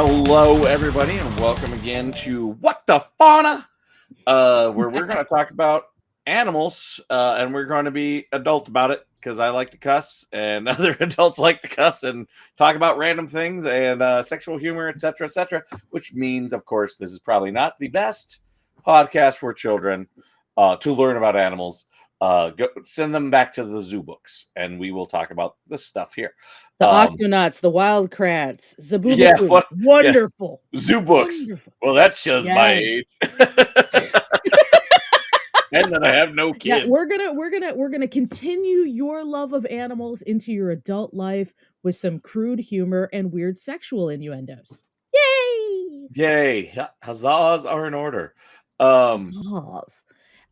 Hello, everybody, and welcome again to What the Fauna, where we're going to talk about animals, and we're going to be adult about it because I like to cuss, and other adults like to cuss and talk about random things and sexual humor, etc., which means, of course, this is probably not the best podcast for children to learn about animals. Send them back to the zoo books, and we will talk about this stuff here. The Octonauts, the Wildcrats, Zaboomafoo. Yeah, wonderful. Zoo books. Wonderful. Well, that shows my age. And that I have no kids. Yeah, we're gonna continue your love of animals into your adult life with some crude humor and weird sexual innuendos. Yay! Yay! Huzzahs are in order. Huzzahs.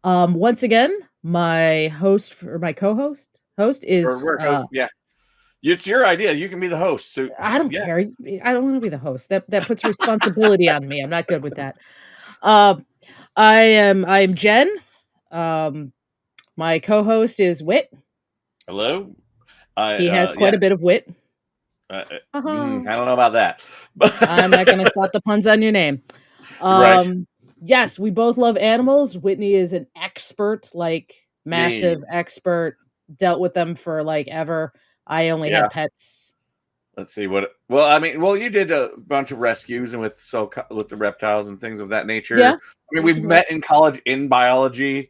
Once again, my co-host is yeah. It's your idea. You can be the host. So I don't care. I don't want to be the host. That puts responsibility on me. I'm not good with that. I'm Jen. My co-host is Wit. Hello. He has quite a bit of wit. I don't know about that. I'm not going to slap the puns on your name. Right. Yes, we both love animals. Whitney is an expert, massive expert. Dealt with them for ever. I only had pets. Let's see what. Well, you did a bunch of rescues and with the reptiles and things of that nature. Yeah. I mean, we've met in college in biology,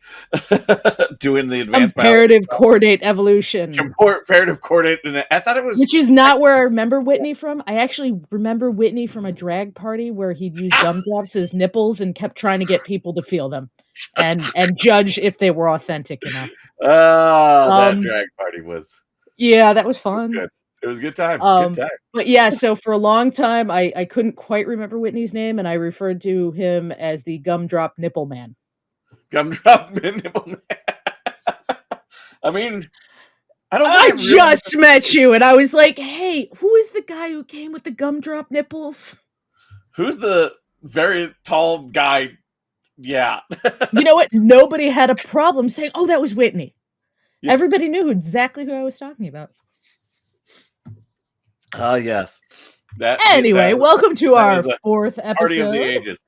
doing the advanced comparative coordinate evolution. Comparative coordinate, and I thought it was, which is not where I remember Whitney from. I actually remember Whitney from a drag party where he'd use gumdrops as nipples and kept trying to get people to feel them and judge if they were authentic enough. That drag party was. Yeah, that was fun. It was a good time. But yeah, so for a long time, I couldn't quite remember Whitney's name, and I referred to him as the Gumdrop Nipple Man. Gumdrop Nipple Man. I mean, I just met you, and I was like, hey, who is the guy who came with the gumdrop nipples? Who's the very tall guy? Yeah. You know what? Nobody had a problem saying, oh, that was Whitney. Yes. Everybody knew exactly who I was talking about. Yes. Anyway, welcome to our fourth episode. Party of the Ages.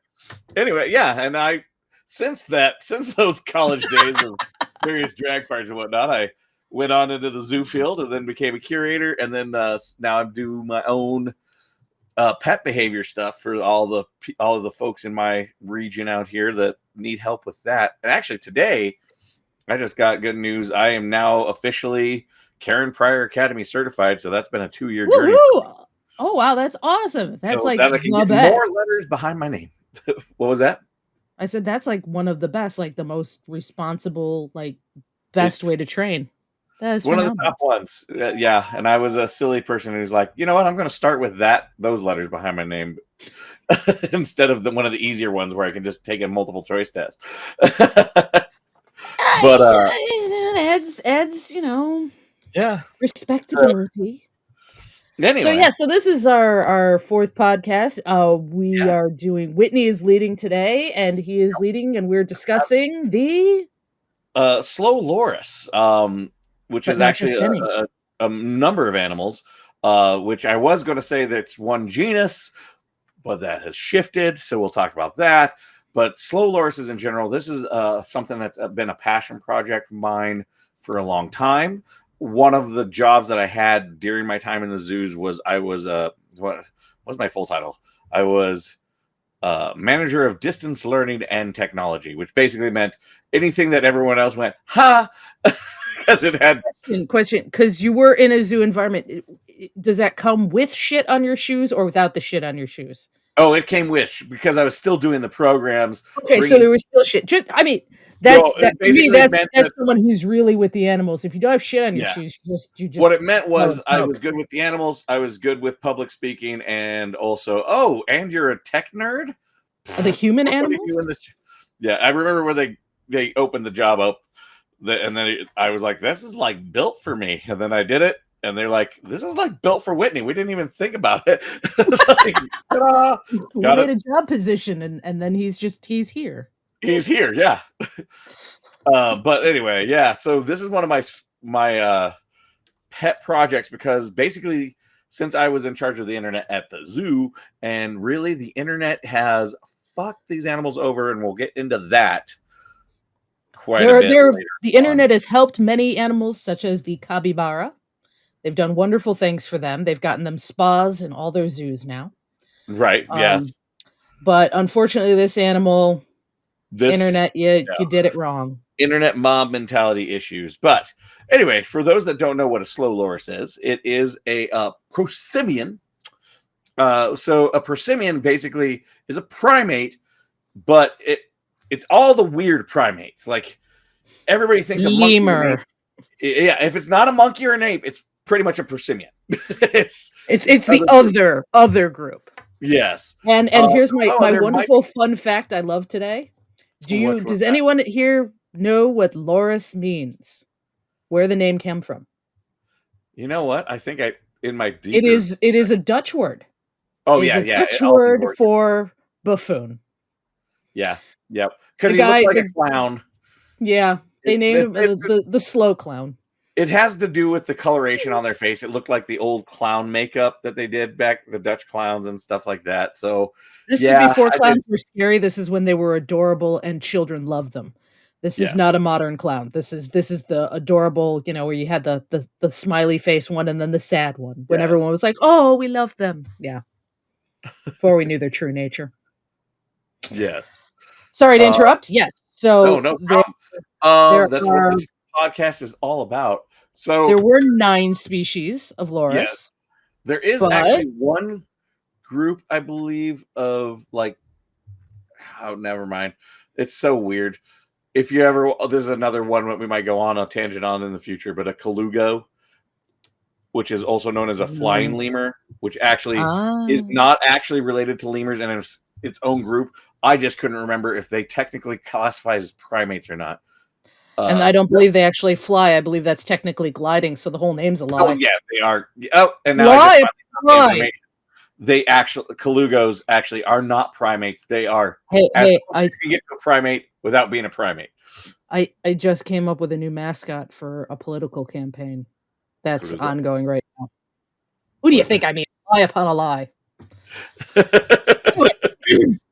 Anyway, yeah, and since those college days of various drag parties and whatnot, I went on into the zoo field and then became a curator, and then now I do my own pet behavior stuff for all of the folks in my region out here that need help with that. And actually today, I just got good news. I am now officially Karen Pryor Academy certified, so that's been a 2-year journey. Oh wow, that's awesome! That's so that I can get more letters behind my name. What was that? I said that's one of the best, the most responsible, best way to train. That is one of the top ones. Yeah, and I was a silly person who's like, you know what? I'm going to start with those letters behind my name instead of one of the easier ones where I can just take a multiple choice test. But adds respectability. Anyway. So this is our fourth podcast. We are doing. Whitney is leading today, and he is leading, and we're discussing the slow loris, which is actually a number of animals. Which I was going to say that's one genus, but that has shifted. So we'll talk about that. But slow lorises in general, this is something that's been a passion project of mine for a long time. One of the jobs that I had during my time in the zoos was I was what was my full title? I was manager of distance learning and technology, which basically meant anything that everyone else went, ha, because it had question. Because you were in a zoo environment, does that come with shit on your shoes or without the shit on your shoes? Oh, it came with, because I was still doing the programs. Okay, so there was still shit. That's someone who's really with the animals. If you don't have shit on your shoes, you just. What it meant was I was good with the animals. I was good with public speaking, and also, and you're a tech nerd. Are the human animals? Yeah, I remember when they opened the job up, and then I was like, "This is built for me," and then I did it. And they're like, this is built for Whitney. We didn't even think about it. We made a job position, and then he's here. He's here, yeah. But anyway, yeah. So this is one of my pet projects, because basically since I was in charge of the internet at the zoo, and really the internet has fucked these animals over, and we'll get into that quite a bit later the internet has helped many animals, such as the capybara. They've done wonderful things for them. They've gotten them spas in all their zoos now. Right, yes. But unfortunately, this animal, internet, you did it wrong. Internet mob mentality issues. But anyway, for those that don't know what a slow loris is, it is a prosimian. So a prosimian basically is a primate, but it's all the weird primates. Like everybody thinks a monkey or an ape. Yeah, if it's not a monkey or an ape, it's pretty much a prosimian. it's the other group. Yes. And here's my wonderful fun fact I love today. Does anyone here know what loris means? Where the name came from? You know what? I think in my deeper... It is a Dutch word. Oh, yeah. Dutch word for buffoon. Yeah. Yep. Because he looks like a clown. Yeah. They named him the slow clown. It has to do with the coloration on their face. It looked like the old clown makeup that they did back, the Dutch clowns and stuff like that. So this is before clowns were scary. This is when they were adorable and children loved them. This is not a modern clown. This is the adorable, where you had the smiley face one and then the sad one. When everyone was like, "Oh, we love them." Yeah. Before we knew their true nature. Yes. Sorry to interrupt. Yes. So no problem. That's what this podcast is all about. So there were 9 species of loris. Yes. There is actually one group, I believe, of never mind. It's so weird. If you ever, this is another one that we might go on a tangent on in the future, but a colugo, which is also known as a flying lemur, which actually is not actually related to lemurs and it's its own group. I just couldn't remember if they technically classify as primates or not. And I don't believe they actually fly. I believe that's technically gliding, so the whole name's a lie. Oh, yeah, they are. Oh, and now I just found the information. They actually, colugos actually are not primates. They are. You can get to a primate without being a primate. I just came up with a new mascot for a political campaign that's ongoing right now. Who do you think I mean? Lie upon a lie.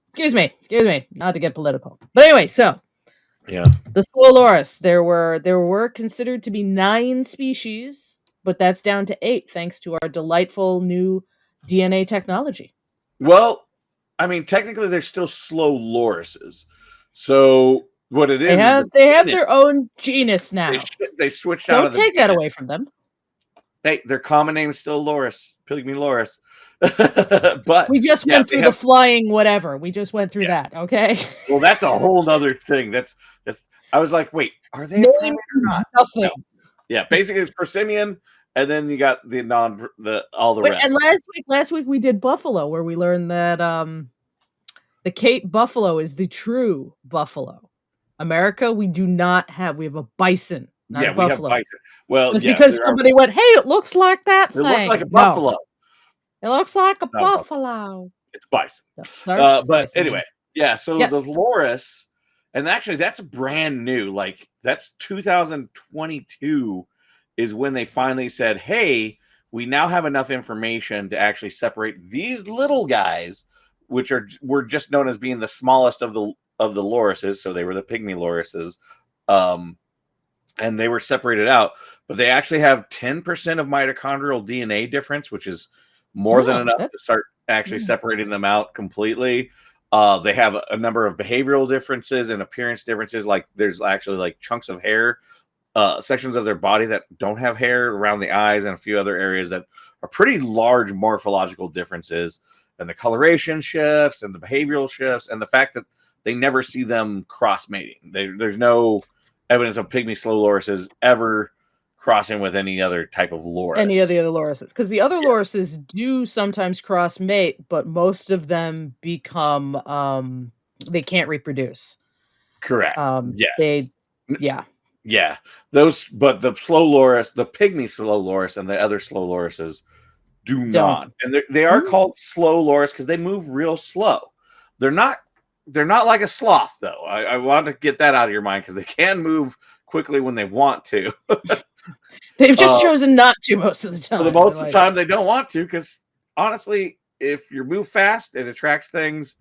Excuse me. Not to get political, but anyway, so. Yeah. The slow loris, there were considered to be 9 species, but that's down to 8 thanks to our delightful new DNA technology. Well, I mean, technically they're still slow lorises. So what it is, they have their own genus now. They switched out of the Don't take that away from them. Their common name is still loris, pygmy loris. But we just went through the flying whatever. We just went through that, okay? Well, that's a whole other thing. That's I was like, wait, are they nothing? No. Yeah, basically it's prosimian, and then you got all the rest. And last week we did buffalo, where we learned that the Cape buffalo is the true buffalo. America, we have a bison, not a buffalo. We have bison. Well, just because somebody went, hey, it looks like that thing. It looks like a buffalo. No. It looks like a buffalo. It's bison. But bison. Anyway, yeah. So the loris, and actually that's brand new. Like that's 2022 is when they finally said, "Hey, we now have enough information to actually separate these little guys, which were just known as being the smallest of the lorises." So they were the pygmy lorises, and they were separated out. But they actually have 10% of mitochondrial DNA difference, which is more than enough to start actually separating them out completely. They have a number of behavioral differences and appearance differences. Like there's actually like chunks of hair, sections of their body that don't have hair around the eyes and a few other areas that are pretty large morphological differences. And the coloration shifts and the behavioral shifts and the fact that they never see them cross mating. There's no evidence of pygmy slow lorises ever crossing with any other type of loris. Any of the other lorises. Because the other lorises do sometimes cross mate, but most of them become they can't reproduce. Correct. Yes. Yeah. But the slow loris, the pygmy slow loris and the other slow lorises don't. Not. And they are called slow loris because they move real slow. They're not like a sloth, though. I want to get that out of your mind because they can move quickly when they want to. They've just chosen not to most of the For the time. most of the time, they don't want to because honestly, if you move fast, it attracts things.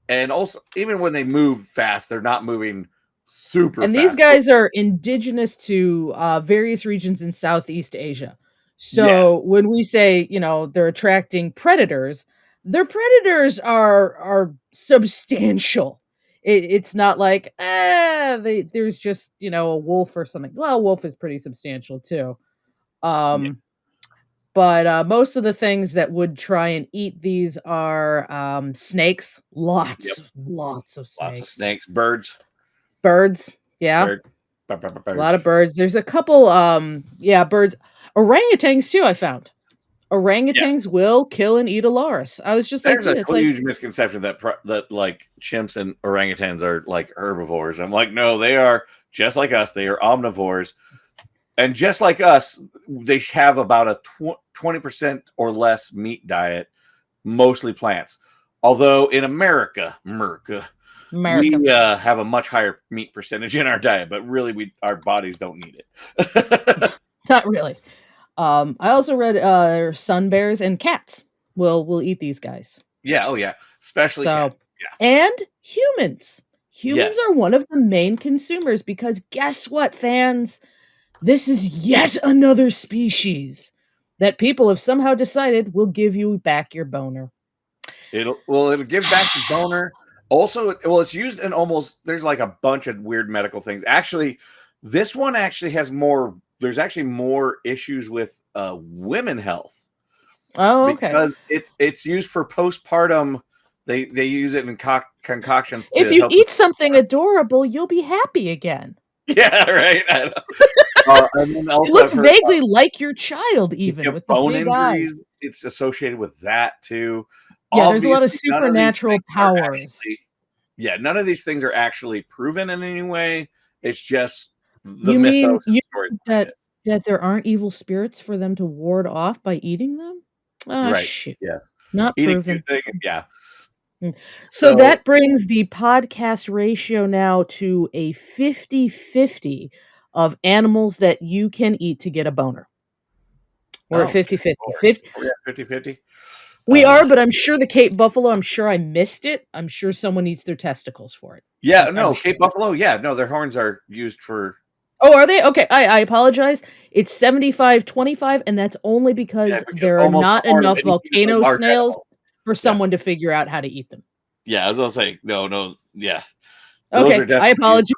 And also, even when they move fast, they're not moving super And these fast. guys are indigenous to various regions in Southeast Asia. Yes. So when we say, they're attracting predators, their predators are substantial. It's not like there's just a wolf or something. Well, a wolf is pretty substantial too. Yeah. But most of the things that would try and eat these are snakes. Yep. Lots of Lots of snakes. snakes, birds. Birds, yeah. Bird. A lot of birds. There's a couple, birds. Orangutans too, I found. Orangutans Yes. will kill and eat a loris. I was just like, There's a dude, it's like huge misconception that like chimps and orangutans are like herbivores. I'm like, no, they are just like us. They are omnivores. And just like us, they have about a 20% or less meat diet, mostly plants. Although in America, we have a much higher meat percentage in our diet, but really, our bodies don't need it. Not really. I also read sun bears and cats will eat these guys. Yeah, oh yeah, especially cats. Yeah. And humans. Humans Yes. are one of the main consumers because guess what, fans? This is yet another species that people have somehow decided will give you back your boner. It'll give back the boner. Also, it's used in almost. There's like a bunch of weird medical things. Actually, this one actually has more. There's actually more issues with women health. Oh, okay. Because it's used for postpartum. They use it in concoctions. If you eat something adorable, you'll be happy again. Yeah, right. And then also it looks vaguely like your child, even with the big injuries. Eyes. It's associated with that too. Yeah, there's a lot of supernatural powers. None of these things are actually proven in any way. It's just the mythos that there aren't evil spirits for them to ward off by eating them? Right. Shit. Yes. Not Eating proven. Yeah. So that brings the podcast ratio now to a 50-50 of animals that you can eat to get a boner. We're at 50-50. 50-50? We are, but I'm sure the Cape Buffalo, I'm sure I missed it. I'm sure someone eats their testicles for it. Yeah, no, Cape Buffalo, yeah, no, their horns are used for... Oh, are they? Okay, I apologize. It's 75-25, and that's only because there are not enough volcano snails for someone to figure out how to eat them. Yeah, I was going to say, no, yeah. Okay, I apologize.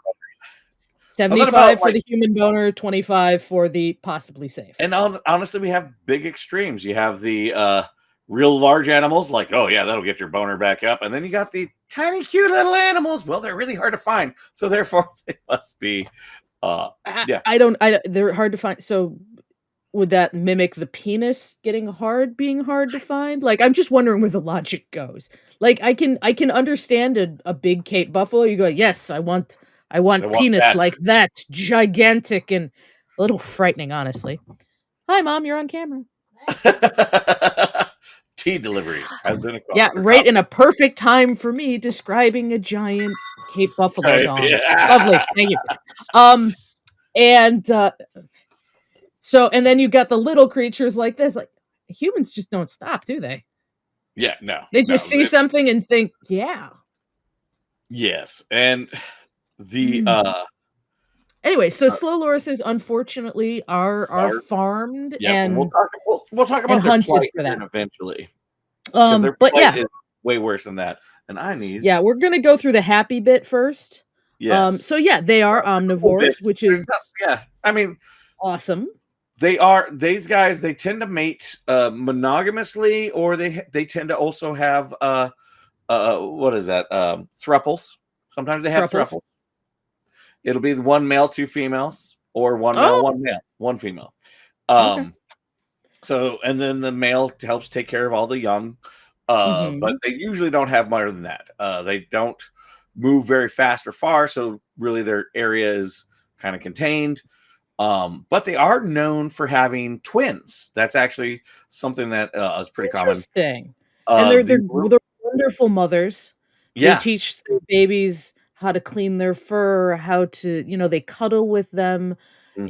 75 for the human boner, 25 for the possibly safe. And honestly, we have big extremes. You have the real large animals, like, oh yeah, that'll get your boner back up. And then you got the tiny, cute little animals. Well, they're really hard to find. So therefore, they must be... they're hard to find. So would that mimic the penis being hard to find? Like, I'm just wondering where the logic goes. Like, I can understand a big Cape Buffalo. You go, yes, I want penis that. Like that, gigantic and a little frightening, honestly. Hi, Mom, you're on camera. Tea delivery. Yeah, right in a perfect time for me describing a giant Cape Buffalo dog. Yeah. Lovely, thank you. And then you got the little creatures like this. Like, humans just don't stop, do they? Yeah, no. They just see something and think, yeah. Yes, and the anyway, so slow lorises unfortunately are farmed and we'll talk about their plight for that eventually. Their plight is way worse than that. And we're gonna go through the happy bit first. Yes. So they are omnivores, which is awesome. They are these guys. They tend to mate monogamously, or they tend to also have what is that? Thruples. Sometimes they have thruples. It'll be one male, two females, or one male, one male, one female. So, and then the male helps take care of all the young, but they usually don't have more than that. They don't move very fast or far, so really their area is kind of contained. But they are known for having twins. That's actually something that is pretty common. Interesting. And they're wonderful mothers. Yeah. They teach their babies how to clean their fur, how to, they cuddle with them, Hmm.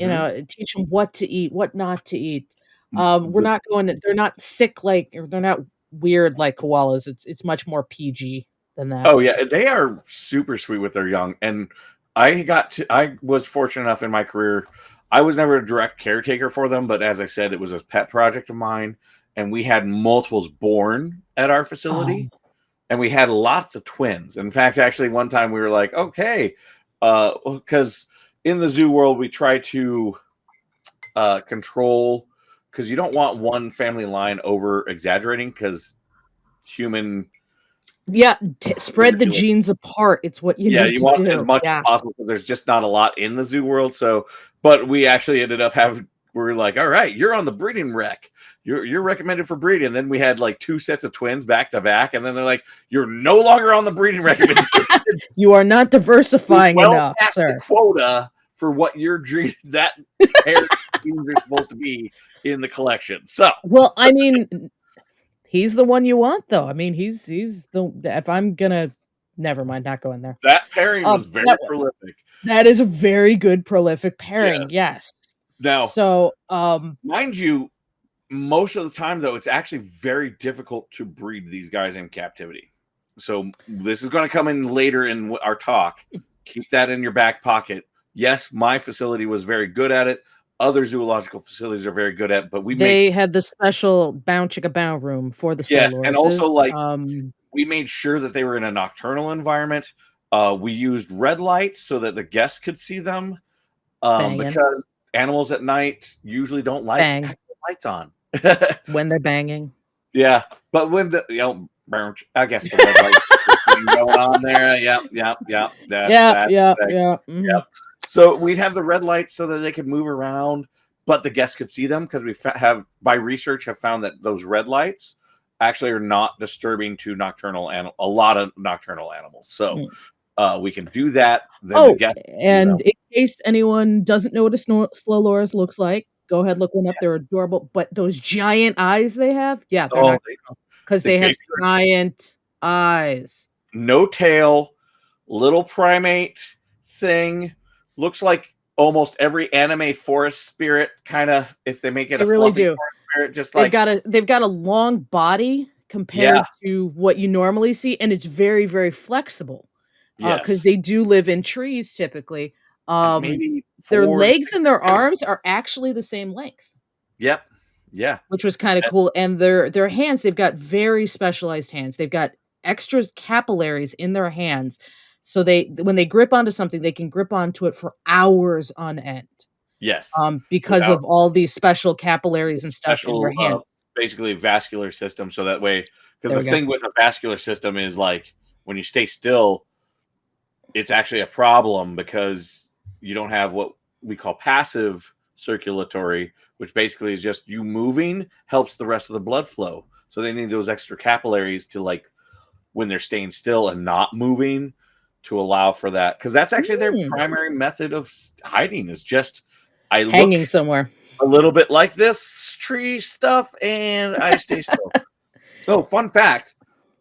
teach them what to eat, what not to eat. We're The, not going to, they're not sick like, or they're not weird like koalas. It's much more PG than that. oh yeah, they are super sweet with their young. And I was fortunate enough in my career. I was never a direct caretaker for them, but as I said, it was a pet project of mine, and we had multiples born at our Oh, facility, and we had lots of twins. In fact, actually, one time we were like, okay, because in the zoo world we try to control, because you don't want one family line over exaggerating, because human yeah, spread the manipulation. genes apart. It's what you Yeah, need you to want as do. much as Yeah. possible because there's just not a lot in the zoo world. So, but we actually ended up having. We're like, all right, you're on the breeding rec. You're recommended for breeding. And then we had like 2 sets of twins back to back, and then they're like, you're no longer on the breeding recommendation. You are not You're diversifying well enough, past the sir. quota for what your dream that pair of genes are supposed to be in the collection. So Well, I mean, he's the one you want, though. I mean, he's the if I'm gonna never mind, not going there. that pairing was very That prolific. that is a very good prolific Yeah. pairing, yes. Now, So, mind you, most of the time, though, it's actually very difficult to breed these guys in captivity. So this is going to come in later in our talk. Keep that in your back pocket. Yes, my facility was very good at it. Other zoological facilities are very good at it, but we make they had the special bow chicka bow room for the slow yes, and lorises. also like we made sure that they were in a nocturnal environment. We used red lights so that the guests could see them, Banging, because animals at night usually don't like bang, actual lights on. when they're banging. Yeah, but when the I guess the red light thing going on there. Yep, yep, yep. Yeah, That yeah, thing. yeah, mhm. Yep. So we'd have the red lights so that they could move around, but the guests could see them because have by research have found that those red lights actually are not disturbing to a lot of nocturnal animals. So Mm. we can do that. Then the Oh, guests can see and them. in case anyone doesn't know what a slow loris looks like, go ahead, look one up, they're adorable, but those giant eyes they have, yeah, they're Oh, nocturnal because they they have basically giant eyes. no tail, little primate thing. Looks like almost every anime forest spirit, kind of, if they make it They a really fluffy do. forest spirit, just like, They've got a long body yeah, compared to what you normally see, and it's very, very flexible, because yes. they do live in trees typically. And Um, maybe their 4 to legs 6 and their inches. arms are actually the same length. Yep. Yeah. Which was kinda And cool, and their hands, they've got very specialized hands. They've got extra capillaries in their hands, so when they grip onto something, they can grip onto it for hours on end, yes, because without of all these special the capillaries and stuff in their special, hands. basically vascular system. So that way, because There the we go. thing with a vascular system is like when you stay still, it's actually a problem because you don't have what we call passive circulatory, which basically is just you moving helps the rest of the blood flow. So they need those extra capillaries to, like, when they're staying still and not moving, to allow for that, because that's actually their Mm, primary method of hiding is just I look hanging somewhere. a little bit like this tree stuff and I stay still. Oh, fun fact,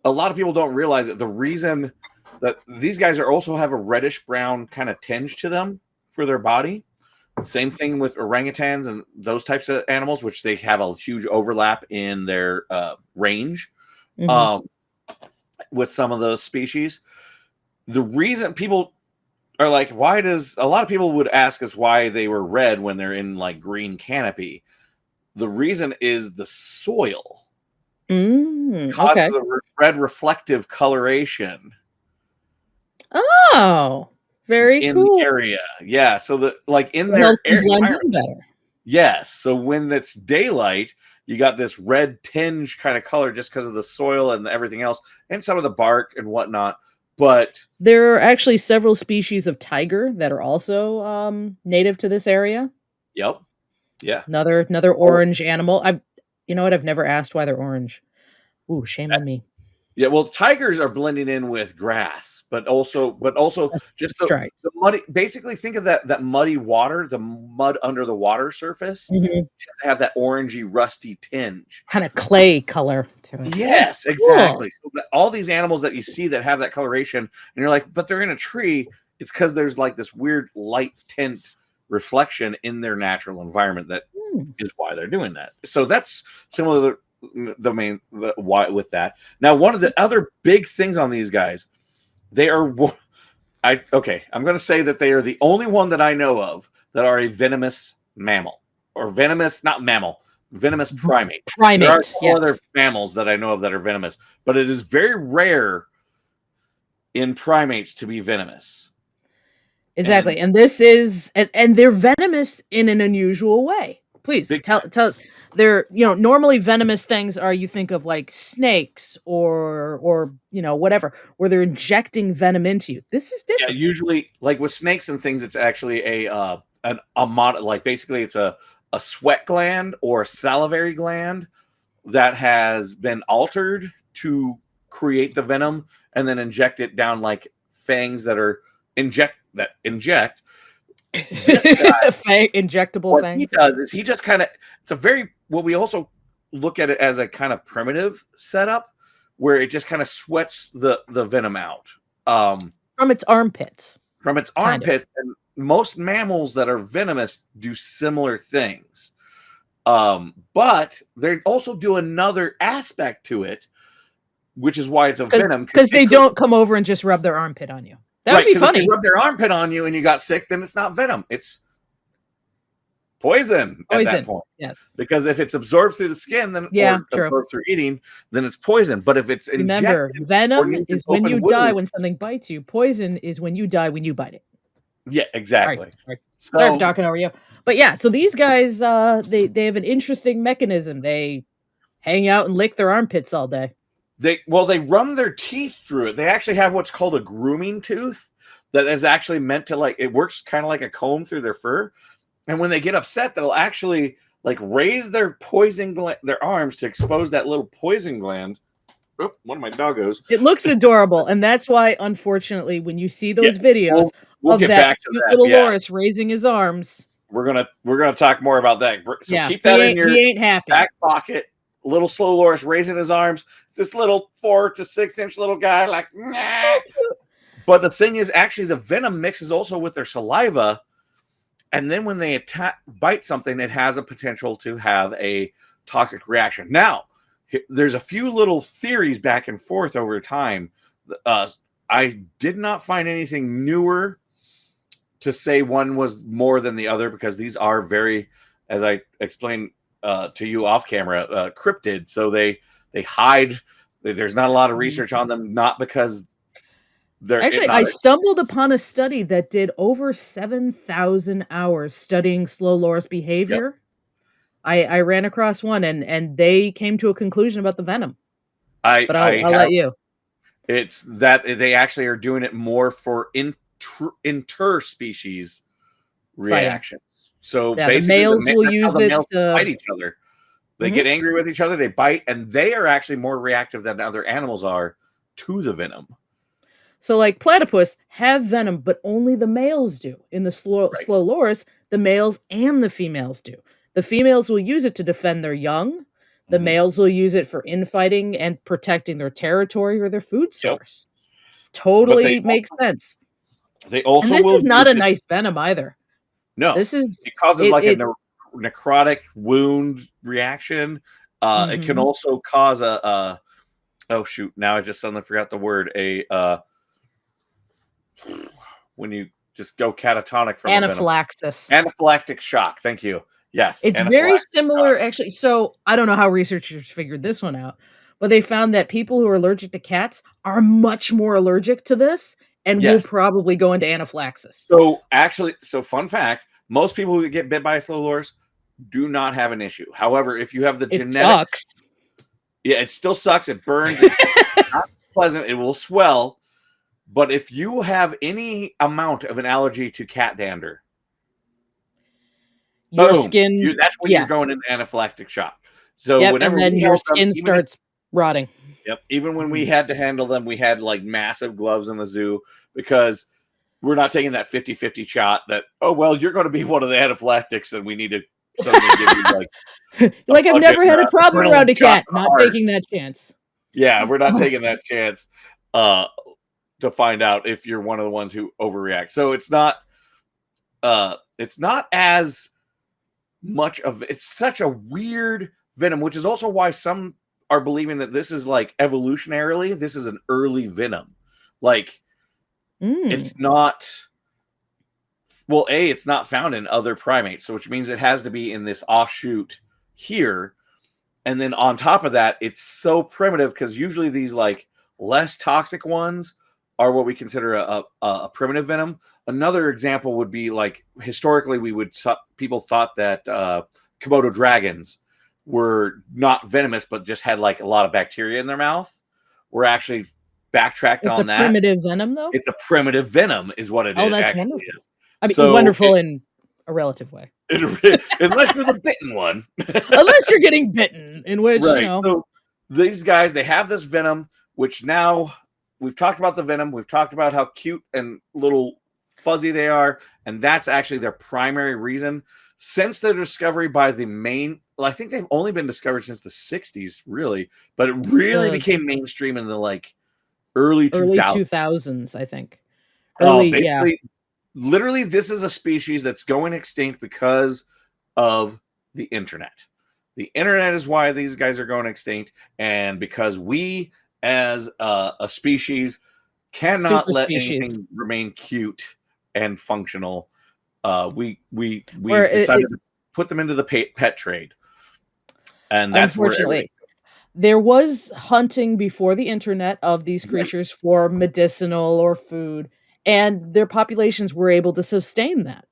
a lot of people don't realize that the reason that these guys are also have a reddish brown kind of tinge to them for their body. Same thing with orangutans and those types of animals, which they have a huge overlap in their range, Mhm. um, with some of those species. The reason people are like, why does a lot of people would ask us why they were red when they're in like green canopy? The reason is the soil Okay. causes a red reflective coloration Oh, very in the cool. area. Yeah, so the like So in it their helps them blend environment. in better. Yes, so when it's daylight, you got this red tinge kind of color just because of the soil and everything else, and some of the bark and whatnot. But There are actually several species of tiger that are also, native to this area. yep, yeah. Another Oh, orange animal. You know what? I've never asked why they're orange. Ooh, shame on me. Yeah, well, tigers are blending in with grass, but also just the muddy. Basically, think of that muddy water, the mud under the water surface, have that orangey, rusty tinge, kind of clay color to it. Yes, exactly. Cool. So all these animals that you see that have that coloration, and you're like, but they're in a tree. It's because there's like this weird light tint reflection in their natural environment that is why they're doing that. So that's similar to the why with that. Now, one of the other big things on these guys, they are I'm going to say that they are the only one that I know of that are a venomous mammal, or venomous, not mammal, venomous primate. There are other mammals that I know of that are venomous, but it is very rare in primates to be venomous. Exactly. And this is, and they're venomous in an unusual way. Please tell us. They're, normally venomous things are, you think of like snakes or whatever, where they're injecting venom into you. This is different. Yeah, usually like with snakes and things, it's actually basically it's a sweat gland or a salivary gland that has been altered to create the venom and then inject it down like fangs that are inject. Injectable fangs. He does is he just kind of, it's a very, what we also look at it as a kind of primitive setup where it just kind of sweats the venom out from its armpits. And most mammals that are venomous do similar things, but they also do another aspect to it, which is why it's a venom, because they don't come over and just rub their armpit on you. That would be funny. If they rub their armpit on you and you got sick, then it's not venom. It's poison at that point. Yes. Because if it's absorbed through the skin, then absorbed through eating, then it's poison. But if it's remember, venom is when you die when something bites you. Poison is when you die when you bite it. Yeah, exactly. Right. Sorry for talking over you. But yeah, so these guys, they have an interesting mechanism. They hang out and lick their armpits all day. They run their teeth through it. They actually have what's called a grooming tooth that is actually meant to it works kind of like a comb through their fur. And when they get upset, they'll actually raise their their arms to expose that little poison gland. Oh, one of my doggos. It looks adorable, and that's why, unfortunately, when you see those videos we'll get back to that. Little Loris raising his arms, we're gonna talk more about that. So keep that in your back pocket. Little slow Loris raising his arms. It's this little 4 to 6 inch little guy, nah. But the thing is, actually, the venom mixes also with their saliva, and then when they bite something, it has a potential to have a toxic reaction. Now, there's a few little theories back and forth over time. I did not find anything newer to say one was more than the other, because these are very, as I explained to you off camera, cryptid. So they hide. There's not a lot of research on them, not because they're actually. I stumbled upon a study that did over 7,000 hours studying slow Loris behavior. Yep. I ran across one, and they came to a conclusion about the venom. I'll let you. It's that they actually are doing it more for interspecies reactions. So basically, the males will use it to fight each other. They get angry with each other, they bite, and they are actually more reactive than other animals are to the venom. So, like platypus have venom, but only the males do. In the slow Loris, the males and the females do. The females will use it to defend their young. The males will use it for infighting and protecting their territory or their food source. Yep. Totally makes sense. They also, and this is not a nice venom either. No, it causes a necrotic wound reaction. It can also cause a oh shoot! Now I just suddenly forgot the word. When you just go catatonic from anaphylaxis, anaphylactic shock. Thank you. Yes, it's very similar actually. So I don't know how researchers figured this one out, but they found that people who are allergic to cats are much more allergic to this. And will probably go into anaphylaxis. So fun fact, most people who get bit by a slow Loris do not have an issue. However, if you have the genetics, sucks. Yeah, it still sucks. It burns. It's not pleasant. It will swell. But if you have any amount of an allergy to cat dander, your skin, that's when you're going into anaphylactic shock. So and then your skin starts rotting. Yep. Even when we had to handle them, we had like massive gloves in the zoo because we're not taking that 50-50 shot that, oh, well, you're going to be one of the anaphylactics and we need to suddenly give you like I've never had a problem around a cat. Not heart. taking that chance. Yeah, we're not taking that chance to find out if you're one of the ones who overreact. So it's not as much of, it's such a weird venom, which is also why some are believing that this is like evolutionarily, this is an early venom. Like it's not, well, it's not found in other primates, so which means it has to be in this offshoot here. And then on top of that, it's so primitive because usually these like less toxic ones are what we consider a primitive venom. Another example would be like historically people thought that Komodo dragons were not venomous, but just had like a lot of bacteria in their mouth. We're actually backtracked on that. It's a primitive venom, though? It's a primitive venom is what it is. That's actually wonderful. Is. I mean, wonderful in a relative way. Unless you're the bitten one. Unless you're getting bitten, in which, right. you know. So these guys, they have this venom, which now we've talked about the venom. We've talked about how cute and little fuzzy they are. And that's actually their primary reason. Since their discovery by the main, well, I think they've only been discovered since the 60s, really. But it really became mainstream in the like early 2000s, I think. Basically, literally, this is a species that's going extinct because of the internet. The internet is why these guys are going extinct, and because we, as a species, cannot let anything remain cute and functional. We decided to put them into the pet trade, and that's unfortunately. There was hunting before the internet of these creatures for medicinal or food, and their populations were able to sustain that.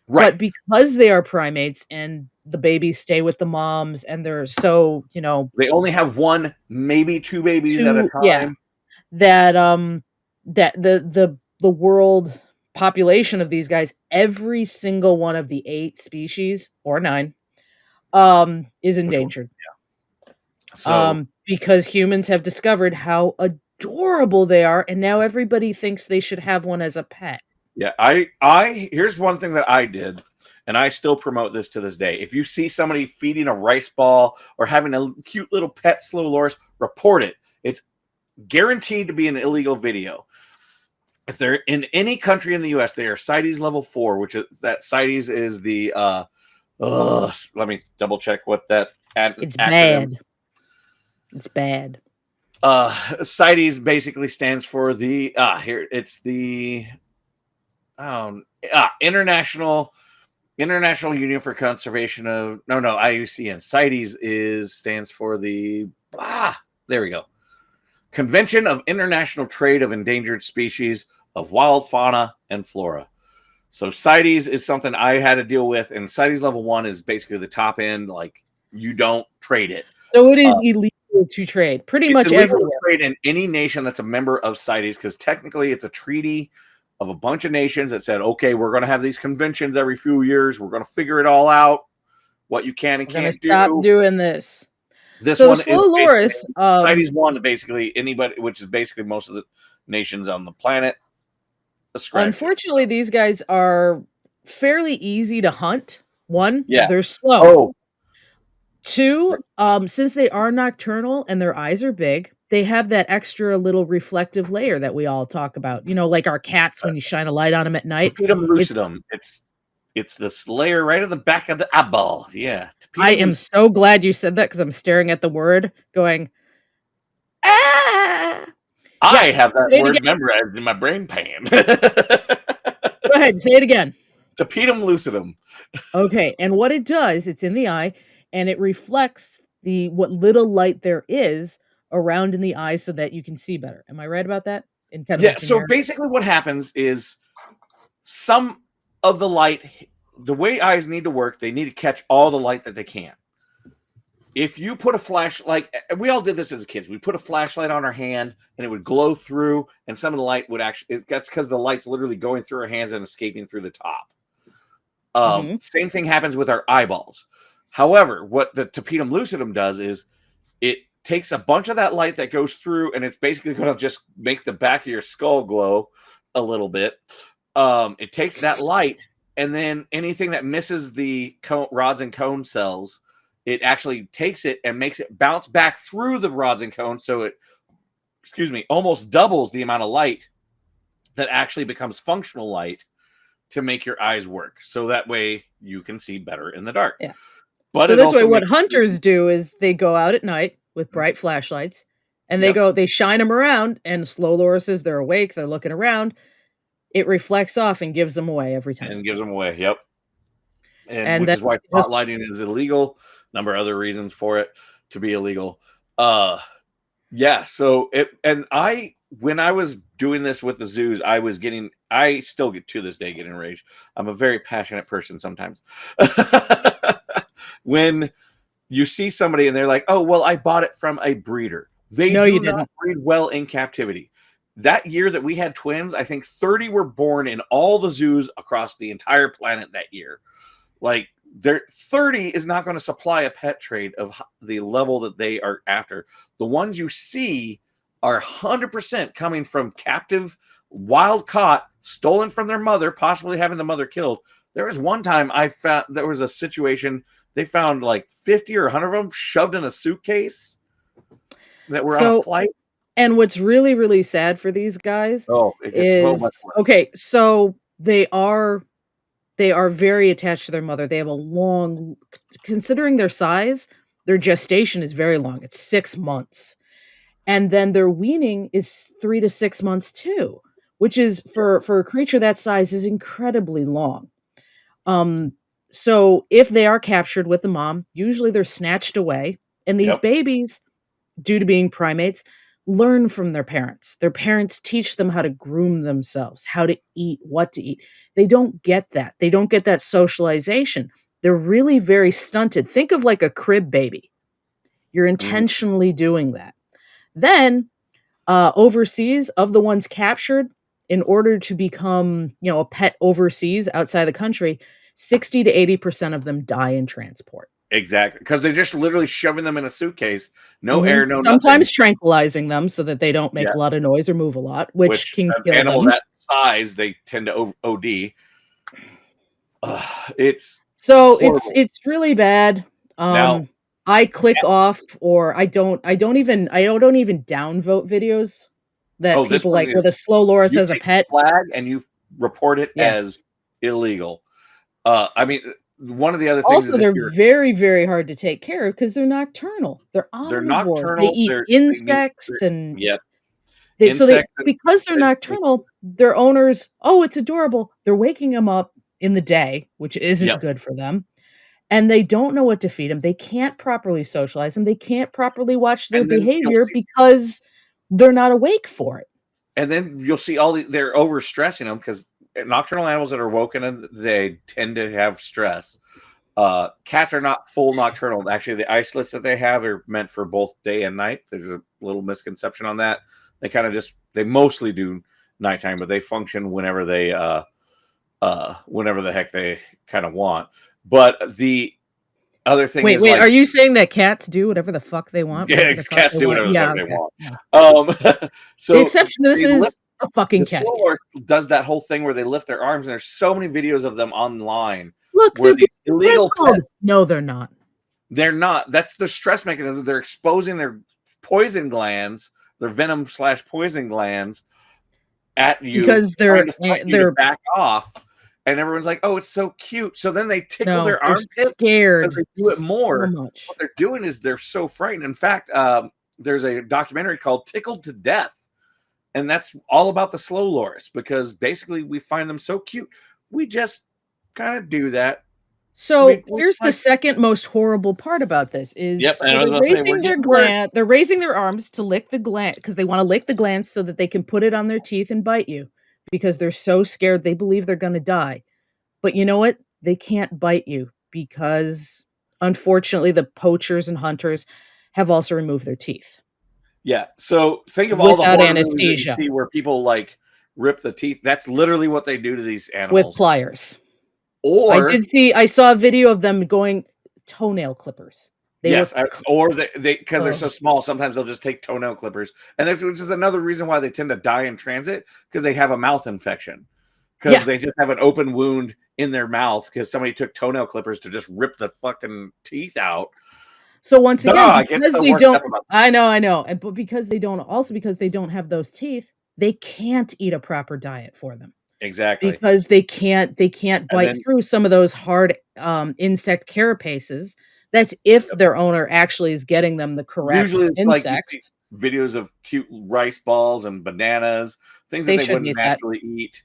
Right. But because they are primates and the babies stay with the moms and they're so, you know, they only have one, maybe two babies at a time. Yeah. That the world population of these guys, every single one of the 8 species or 9 is endangered. So, because humans have discovered how adorable they are, and now everybody thinks they should have one as a pet. Yeah, here's one thing that I did, and I still promote this to this day. If you see somebody feeding a rice ball or having a cute little pet slow loris, report it. It's guaranteed to be an illegal video. If they're in any country in the U.S., they are CITES level 4, which is that CITES is the let me double check what that it's acronym. Bad. It's bad. CITES basically stands for the it's the International Union for Conservation of IUCN. CITES stands for the there we go. Convention of International Trade of Endangered Species of Wild Fauna and Flora. So CITES is something I had to deal with, and CITES level 1 is basically the top end. Like, you don't trade it. So it is illegal to trade pretty much everywhere. To trade in any nation that's a member of CITES, because technically it's a treaty of a bunch of nations that said, okay, we're going to have these conventions every few years. We're going to figure it all out, what you can and can't do. Stop doing this. This one is loris, CITES 1, basically anybody, which is basically most of the nations on the planet. Unfortunately, these guys are fairly easy to hunt. 1, they're slow. 2, since they are nocturnal and their eyes are big, they have that extra little reflective layer that we all talk about. You know, like our cats when you shine a light on them at night. Tapetum lucidum. It's this layer right at the back of the eyeball. Yeah. I am so glad you said that because I'm staring at the word going, ah! I have that word memorized in my brain pan. Go ahead, say it again. Tapetum lucidum. Okay, and what it does, it's in the eye, and it reflects what little light there is around in the eye so that you can see better. Am I right about that? So basically what happens is some of the light, the way eyes need to work, they need to catch all the light that they can. If you put a flashlight, we all did this as kids. We put a flashlight on our hand and it would glow through, and some of the light would that's because the light's literally going through our hands and escaping through the top. Same thing happens with our eyeballs. However, what the tapetum lucidum does is it takes a bunch of that light that goes through, and it's basically going to just make the back of your skull glow a little bit. It takes that light, and then anything that misses the rods and cone cells, it actually takes it and makes it bounce back through the rods and cones, so it, almost doubles the amount of light that actually becomes functional light to make your eyes work. So that way you can see better in the dark. Yeah. But so this way, what hunters do is they go out at night with bright flashlights, and they shine them around, and slow lorises, they're awake, they're looking around. It reflects off and gives them away every time. And gives them away, yep. And which is why spotlighting is illegal. Number of other reasons for it to be illegal. Yeah, so when I was doing this with the zoos, I still get to this day get enraged. I'm a very passionate person sometimes. When you see somebody and they're like, oh, well, I bought it from a breeder. They do not breed well in captivity. That year that we had twins, I think 30 were born in all the zoos across the entire planet that year. Like, 30 is not going to supply a pet trade of the level that they are after. The ones you see are 100% coming from captive, wild caught, stolen from their mother, possibly having the mother killed. There was one time there was a situation, they found like 50 or 100 of them shoved in a suitcase that were on a flight. And what's really, really sad for these guys is, so they are very attached to their mother. They have a long, considering their size, their gestation is very long. It's 6 months. And then their weaning is 3 to 6 months too, which is for a creature that size is incredibly long. So if they are captured with the mom, usually they're snatched away. And these babies, due to being primates, learn from their parents. Their parents teach them how to groom themselves, how to eat, what to eat. They don't get that. They don't get that socialization. They're really very stunted. Think of like a crib baby. You're intentionally doing that. Then overseas, of the ones captured, in order to become, a pet overseas outside the country, 60 to 80% of them die in transport. Exactly, because they're just literally shoving them in a suitcase, no air, no sometimes nothing. Tranquilizing them so that they don't make a lot of noise or move a lot, which can kill them. Animal that size, they tend to OD. It's really bad. Now, I click off, or I don't even downvote videos that people like with a slow loris as a pet flag, and you report it as illegal. I mean, one of the other things also, they're very, very hard to take care of because they're nocturnal. They're omnivores. They're nocturnal. They eat insects and because they're nocturnal, their owners, it's adorable. They're waking them up in the day, which isn't good for them. And they don't know what to feed them. They can't properly socialize them. They can't properly watch their behavior because they're not awake for it. And then you'll see they're overstressing them because nocturnal animals that are woken, they tend to have stress. Cats are not full nocturnal. Actually, the isolates that they have are meant for both day and night. There's a little misconception on that. They kind of they mostly do nighttime, but they function whenever whenever the heck they kind of want. But the other thing is, are you saying that cats do whatever the fuck they want? Yeah, cats do whatever the fuck they want. So the exception to this is a fucking cat. Does that whole thing where they lift their arms, and there's so many videos of them online. Look, they're illegal. No, they're not. They're not. That's the stress mechanism. They're exposing their poison glands, their venom/poison glands at you because they're back off. And everyone's like, "Oh, it's so cute." So then they tickle their armpit. Scared. They do it more. So much. What they're doing is they're so frightened. In fact, there's a documentary called "Tickled to Death," and that's all about the slow loris because basically we find them so cute. We just kind of do that. So here's the second most horrible part about this is they're raising their arms to lick the gland because they want to lick the glands so that they can put it on their teeth and bite you. Because they're so scared, they believe they're going to die. But you know what? They can't bite you because, unfortunately, the poachers and hunters have also removed their teeth. Yeah. So think of all the horror anesthesia movies that you see where people like rip the teeth. That's literally what they do to these animals with pliers. Or I saw a video of them going toenail clippers. Yes, or they because they're so small, sometimes they'll just take toenail clippers, and which is another reason why they tend to die in transit, because they have a mouth infection, because they just have an open wound in their mouth because somebody took toenail clippers to just rip the fucking teeth out. So once again, because they don't, I know, but because they don't, also because they don't have those teeth, they can't eat a proper diet for them. Exactly. Because they can't bite through some of those hard, insect carapaces. That's if their owner actually is getting them the correct Usually, like, you see insects. videos of cute rice balls and bananas, things that They they shouldn't wouldn't eat that. naturally eat,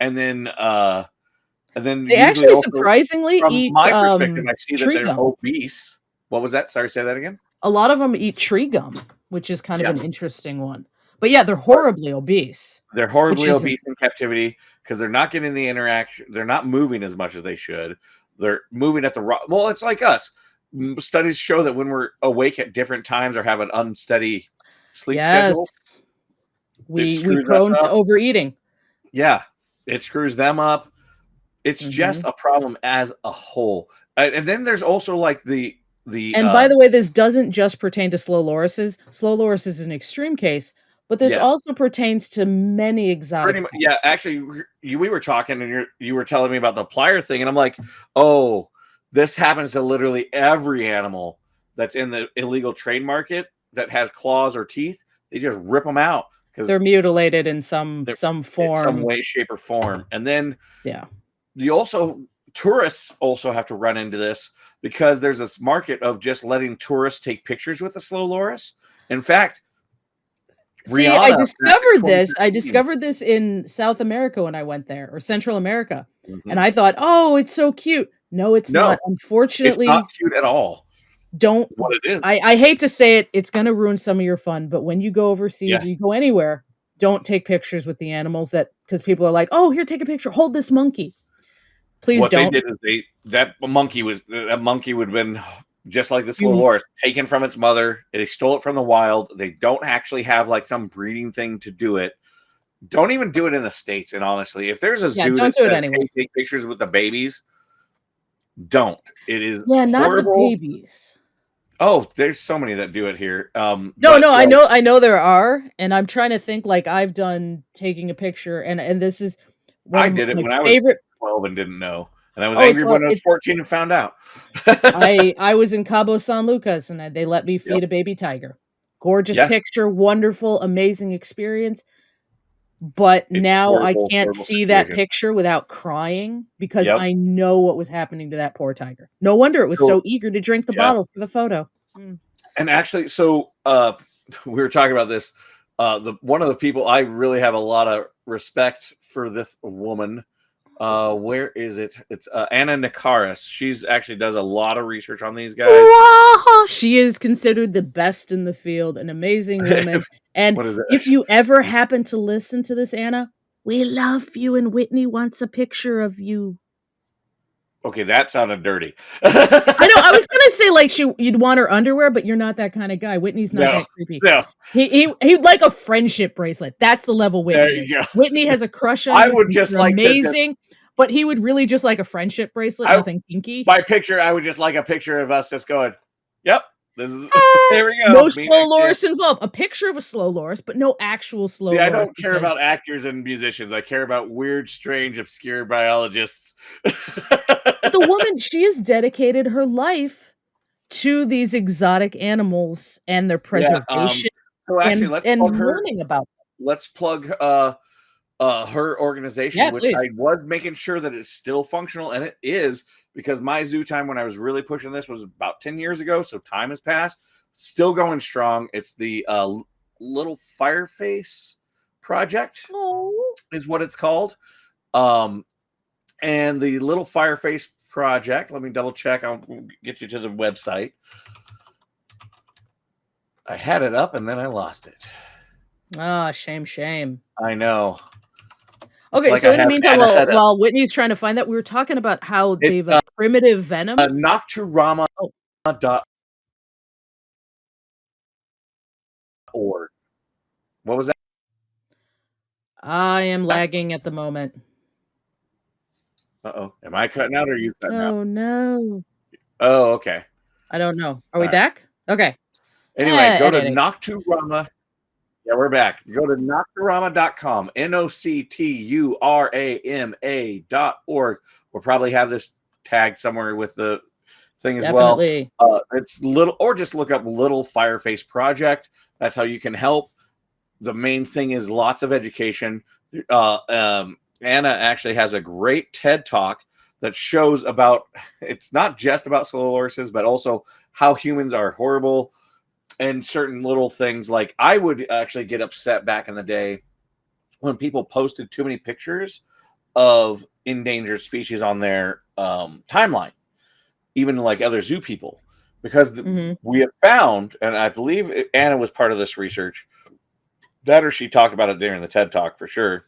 and then They usually actually also, surprisingly from eat, my perspective, I see that tree they're gum. obese. What was that? Sorry, say that again? A lot of them eat tree gum, which is kind of an interesting one. But yeah, they're horribly obese. They're horribly obese in captivity because they're not getting the interaction. They're not moving as much as they should. They're moving at the well, it's like us. Studies show that when we're awake at different times or have an unsteady sleep schedule, we screws us prone to up. overeating. Yeah, it screws them up. It's just a problem as a whole. And then there's also like the And by the way, this doesn't just pertain to slow lorises. Slow loris is an extreme case, but this also pertains to many exotic pretty much, pets. yeah, actually, we were talking and you were telling me about the plier thing, and I'm like, oh, this happens to literally every animal that's in the illegal trade market that has claws or teeth. They just rip them out because they're mutilated in some form, in some way, shape, or form. And then yeah, tourists also have to run into this because there's this market of just letting tourists take pictures with the slow loris. In fact, see, Rihanna, I discovered this in South America when I went there, or Central America, and I thought, "Oh, it's so cute." No, it's not. Unfortunately, it's not cute at all. Don't what it is. I hate to say it, it's gonna ruin some of your fun, but when you go overseas or you go anywhere, don't take pictures with the animals because people are like, "Oh, here, take a picture. Hold this monkey." Please What they don't. did is that monkey would have been just like the slow loris, taken from its mother. They stole it from the wild. They don't actually have like some breeding thing to do it. Don't even do it in the States. And honestly, if there's a zoo that says, "Hey, take pictures with the babies," don't. It is horrible. Not the babies. Oh, there's so many that do it here. No, I know there are, and I'm trying to think, like, I've done taking a picture, and this is I did it when I was 12 and didn't know, and I was angry when I was 14 and found out. I was in Cabo San Lucas, and they let me feed a baby tiger. Gorgeous picture, wonderful, amazing experience. But now I can't see that picture without crying because I know what was happening to that poor tiger. No wonder it was so eager to drink the bottle for the photo. And actually, we were talking about this. One of the people I really have a lot of respect for, this woman. Where is it? It's Anna Nikaris. She's actually does a lot of research on these guys. She is considered the best in the field, an amazing woman. And if you ever happen to listen to this, Anna, we love you, and Whitney wants a picture of you. Okay, that sounded dirty. I know. I was gonna say like you'd want her underwear, but you're not that kind of guy. Whitney's not that creepy. No, he'd like a friendship bracelet. That's the level Whitney is. Whitney has a crush on you. I would just like amazing, but he would really just like a friendship bracelet, nothing kinky. My picture, I would just like a picture of us just going, "Yep, this is there we go." No slow loris involved. A picture of a slow loris, but no actual slow loris. I don't care about actors and musicians. I care about weird, strange, obscure biologists. But the woman, she has dedicated her life to these exotic animals and their preservation, so actually, and learning about them. Let's plug her organization, which I was making sure that it's still functional, and it is, because my zoo time when I was really pushing this was about 10 years ago, so time has passed. Still going strong. It's the Little Fireface Project is what it's called. And the Little Fireface Project, let me double check. I'll get you to the website. I had it up and then I lost it. Ah, shame. I know. Okay, so in the meantime, while Whitney's trying to find that, we were talking about how they've primitive venom. Nocturama.org. What was that? I am lagging at the moment. Uh-oh. Am I cutting out or are you cutting out? Oh, no. Oh, okay. I don't know. Are All we right. back? Okay. Anyway, go to Editing. Nocturama. Yeah, we're back. Go to nocturama.com, Nocturama.org. We'll probably have this tagged somewhere with the thing as Definitely. well. It's little, or just look up Little Fireface Project. That's how you can help. The main thing is lots of education. Anna actually has a great TED talk that shows about, it's not just about slow lorises, but also how humans are horrible and certain little things. Like I would actually get upset back in the day when people posted too many pictures of endangered species on their timeline, even like other zoo people, because we have found, and I believe Anna was part of this research, that or she talked about it during the TED talk for sure,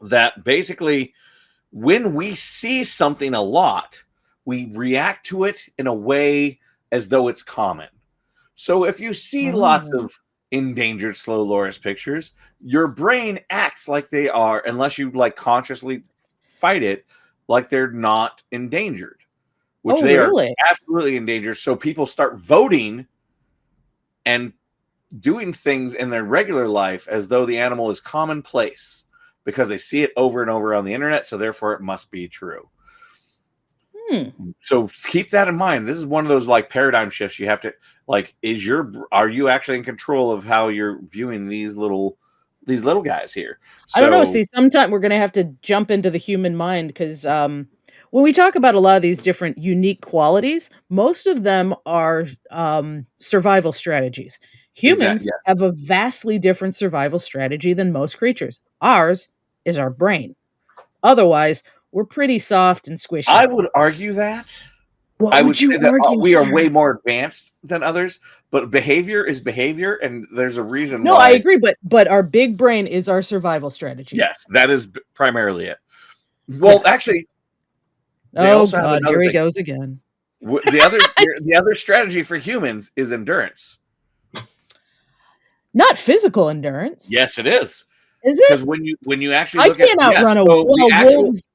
that basically when we see something a lot, we react to it in a way as though it's common. So if you see lots of endangered slow loris pictures, your brain acts like they are, unless you like consciously fight it, like they're not endangered, which they are absolutely endangered. So people start voting and doing things in their regular life as though the animal is commonplace because they see it over and over on the internet. So therefore it must be true. So keep that in mind. This is one of those like paradigm shifts you have to like, are you actually in control of how you're viewing these little guys here? So, I don't know. See, sometime we're going to have to jump into the human mind because when we talk about a lot of these different unique qualities, most of them are survival strategies. Humans have a vastly different survival strategy than most creatures. Ours is our brain. Otherwise, we're pretty soft and squishy. I would argue that. What would you argue? We are way more advanced than others, but behavior is behavior, and there's a reason why. No, I agree, but our big brain is our survival strategy. Yes, that is primarily it. Well, actually, oh God, here he goes again. The other strategy for humans is endurance. Not physical endurance. Yes, it is. Is it? Because when you actually look I can't outrun a wolves.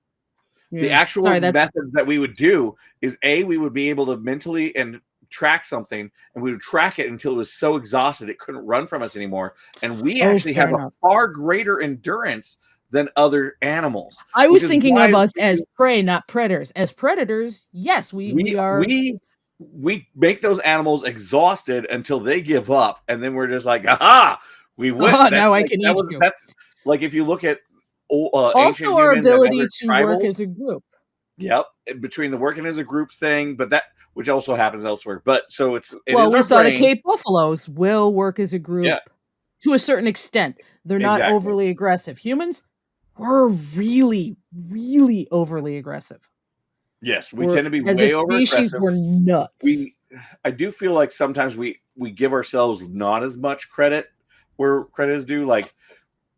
The actual methods that we would do is we would be able to mentally and track something, and we would track it until it was so exhausted it couldn't run from us anymore. And we actually have a far greater endurance than other animals. I was thinking of us as prey, not predators. As predators, yes, we are. We make those animals exhausted until they give up, and then we're just like, aha, we win. Now I can eat you. That's like if you look at also our ability to work as a group. Yep, between the working as a group thing, but that which also happens elsewhere. But so we saw the Cape buffaloes will work as a group to a certain extent. They're not overly aggressive. Humans, we're really, really overly aggressive. Yes, we tend to be way over aggressive. We're nuts. I do feel like sometimes we give ourselves not as much credit where credit is due. Like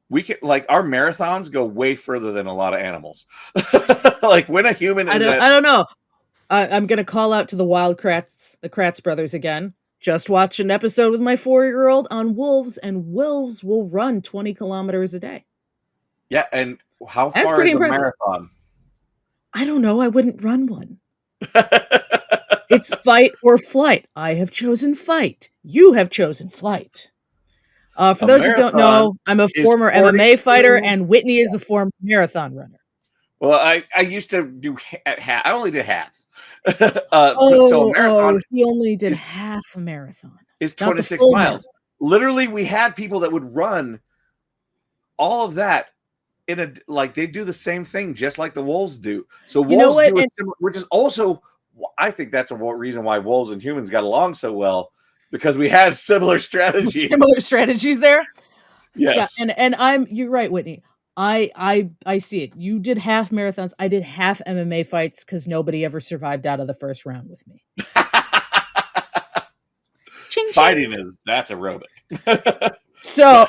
we can, like our marathons go way further than a lot of animals. Like when a human is I don't know. I'm going to call out to the the Kratz brothers again. Just watched an episode with my 4-year-old on wolves, and wolves will run 20 kilometers a day. Yeah, and how far is a marathon? I don't know. I wouldn't run one. It's fight or flight. I have chosen fight. You have chosen flight. For those that don't know, I'm a former MMA fighter, and Whitney is a former marathon runner. Well, I used to do I only did halves. So a marathon he only did half a marathon. Is 26 miles. Marathon. Literally, we had people that would run all of that in they do the same thing just like the wolves do. So wolves do it similar, which is also, I think that's a reason why wolves and humans got along so well, because we had similar strategies. Similar strategies there. Yes. Yeah, and you're right, Whitney. I see it. You did half marathons. I did half MMA fights because nobody ever survived out of the first round with me. Fighting that's aerobic. So,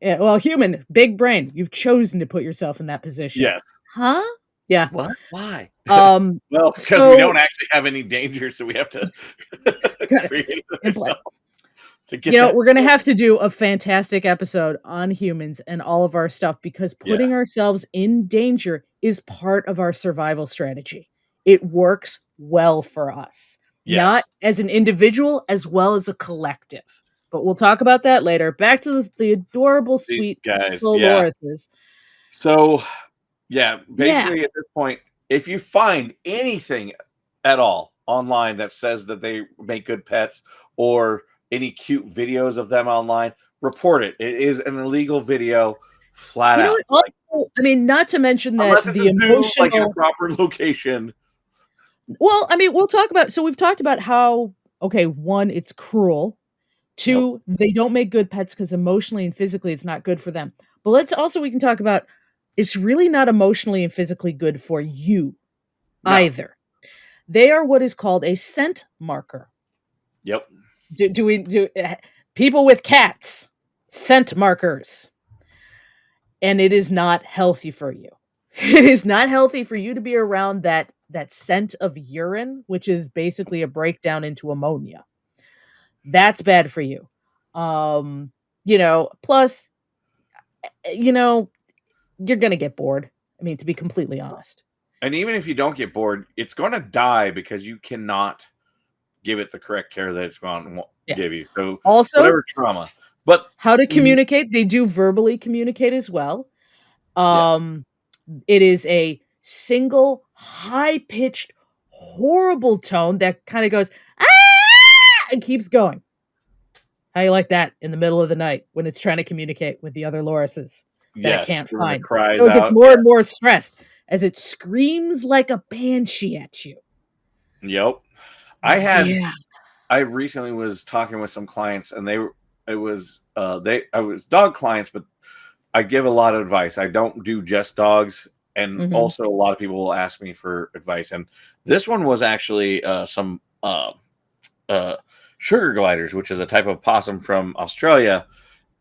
yeah, well, human, big brain. You've chosen to put yourself in that position. Yes. Huh? Yeah. What? Why? Well, because we don't actually have any danger, so we have to create it ourselves. We're going to have to do a fantastic episode on humans and all of our stuff, because putting ourselves in danger is part of our survival strategy. It works well for us. not Yes. as an individual as well as a collective. But we'll talk about that later. Back to the adorable, These sweet guys, slow yeah. lorises. So, yeah, Yeah. basically at this point, if you find anything at all online that says that they make good pets or any cute videos of them online, report it. It is an illegal video, flat You know out. what? Like, Also, I mean, not to mention that unless it's a the zoo, like in a emotional proper location. well, I mean, we'll talk about so we've talked about how, okay, 1, it's cruel. Yep. 2, they don't make good pets because emotionally and physically it's not good for them. But let's also we can talk about it's really not emotionally and physically good for you No. either. They are what is called a scent marker. Yep. Do we do people with cats scent markers? And it is not healthy for you. It is not healthy for you to be around that scent of urine, which is basically a breakdown into ammonia. That's bad for you. Plus, you know, you're gonna get bored. I mean, to be completely honest. And even if you don't get bored, it's going to die because you cannot give it the correct care that it's going to Yeah. give you. So, Also, whatever trauma. But how to communicate, they do verbally communicate as well. yes. Um, it is a single high-pitched, horrible tone that kinda goes, "Ah!" and keeps going. How you like that in the middle of the night when it's trying to communicate with the other lorises that it Yes. can't When it find? cries So it gets out. more and more stressed as it screams like a banshee at you. Yep. Yeah. I recently was talking with some clients and I was dog clients, but I give a lot of advice. I don't do just dogs. And Mhm. also a lot of people will ask me for advice. And this one was actually some uh, sugar gliders, which is a type of possum from Australia.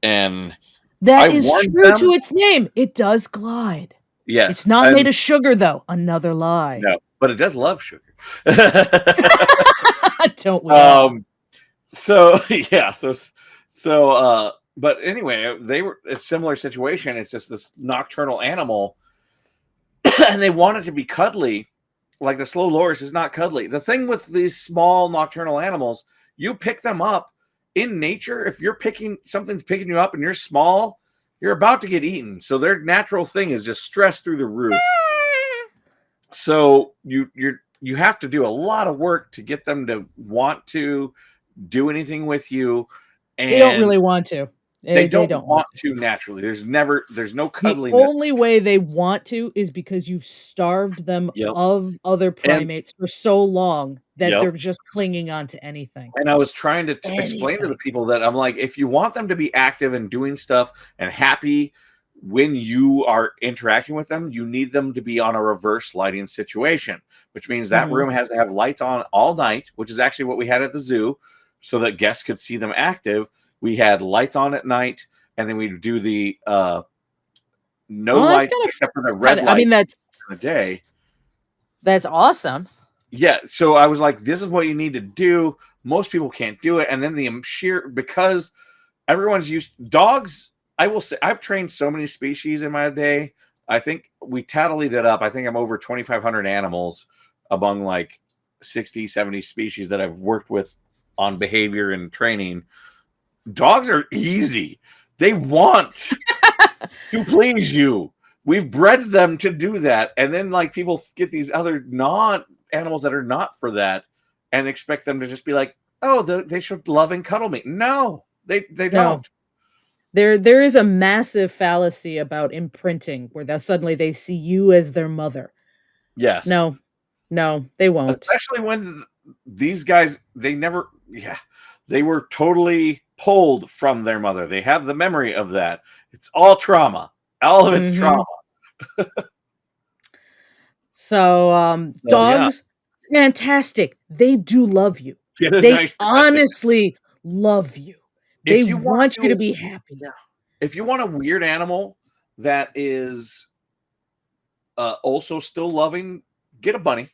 And I That is warned true to them. its name. It does glide. It's Yes. not made And of sugar, though. Another lie. no, but it does love sugar. Don't we all? um, so yeah, but anyway, they were a similar situation. It's just this nocturnal animal, and they want it to be cuddly. Like the slow loris is not cuddly. The thing with these small nocturnal animals, you pick them up in nature. If something's picking you up and you're small, you're about to get eaten. So their natural thing is just stress through the roof. So you have to do a lot of work to get them to want to do anything with you, They don't and really want to. they They don't don't want want to. to naturally. There's no The cuddliness. only way they want to is because you've starved them Yep. of other And primates for so long that yep. they're just clinging on to anything. And I was trying to explain to the Anything. people that I'm like, if you want them to be active and doing stuff and happy when you are interacting with them, you need them to be on a reverse lighting situation, which means that Mhm. room has to have lights on all night, which is actually what we had at the zoo so that guests could see them active. We had lights on at night, and then we'd do the no Oh, that's lights except for the red kinda I light mean, in the day. that's awesome. Yeah, so I was like, this is what you need to do. Most people can't do it. And then the sheer, because everyone's used dogs. I will say, I've trained so many species in my day. I think we tallied it up. I think I'm over 2,500 animals among like 60, 70 species that I've worked with on behavior and training. Dogs are easy. They want to please you. We've bred them to do that. And then like people get these other non animals that are not for that and expect them to just be like, oh, they should love and cuddle me. No, they No. don't. There is a massive fallacy about imprinting where suddenly they see you as their mother. Yes. No. No, they won't. Especially when these guys, they were totally pulled from their mother. They have the memory of that. It's all trauma. All of it's trauma. Mhm. So, So yeah, dogs, fantastic. They do love you. get a They nice domestic. honestly love you. They If you want want to you to do, be happy. yeah, if you want a weird animal that is also still loving, get a bunny.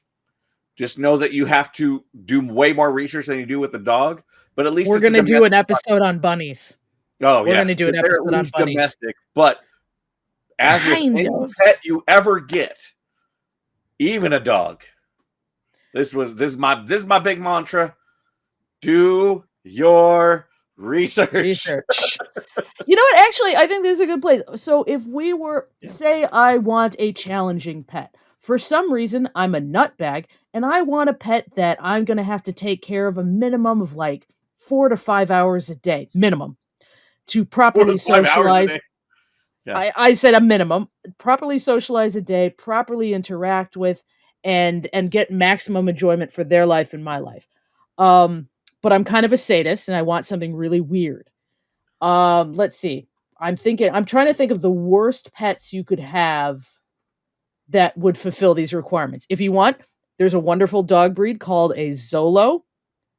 Just know that you have to do way more research than you do with the dog, but at least We're it's a gonna do domestic an episode on bunnies. bunny. Oh We're yeah, gonna do so an they're at episode on least bunnies. domestic. But as with Kind any of. pet you ever get, even a dog, This is my big mantra. Do your research. You know what? Actually, I think this is a good place. So if we were, say I want a challenging pet. For some reason, I'm a nutbag, and I want a pet that I'm going to have to take care of a minimum of like 4 to 5 hours a day, minimum, to 4 properly to 5 hours a socialize. day. Yeah. I said a minimum, properly socialize a day, properly interact with, and get maximum enjoyment for their life and my life. But I'm kind of a sadist, and I want something really weird. Let's see. I'm trying to think of the worst pets you could have that would fulfill these requirements. If you want, there's a wonderful dog breed called a Zolo.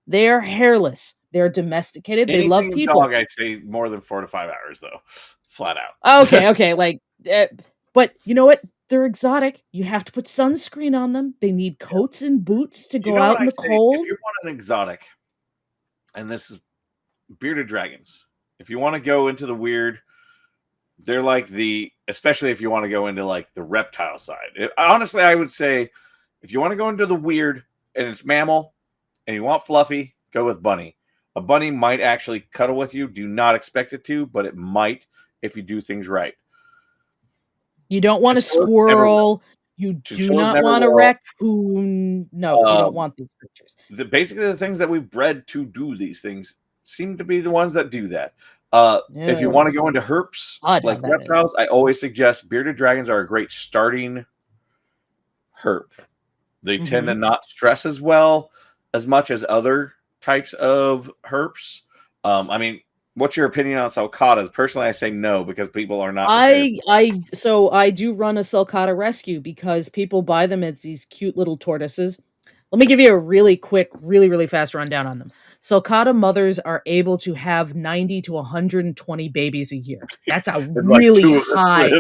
They're hairless. They're domesticated. They love Anything people. dog, I'd say more than 4 to 5 hours, though. Flat out. Okay. Like, but you know what? They're exotic. You have to put sunscreen on them. They need coats and boots to go out in the cold. If you want an exotic, and this is bearded dragons, if you want to go into the weird, they're like especially if you want to go into like the reptile side. Honestly, I would say if you want to go into the weird and it's mammal and you want fluffy, go with bunny. A bunny might actually cuddle with you. Do not expect it to, but it might if you do things right. You don't want a squirrel. You do not want a raccoon. No, you don't want these creatures. Basically, the things that we've bred to do these things seem to be the ones that do that. If you want to go into herps, like reptiles, I always suggest bearded dragons are a great starting herp. They tend to not stress as much as other types of herps. I mean, what's your opinion on sulcatas? Personally, I say no because people are not. So I do run a sulcata rescue because people buy them as these cute little tortoises. Let me give you a really quick, really fast rundown on them. Sulcata mothers are able to have 90 to 120 babies a year. That's a really high.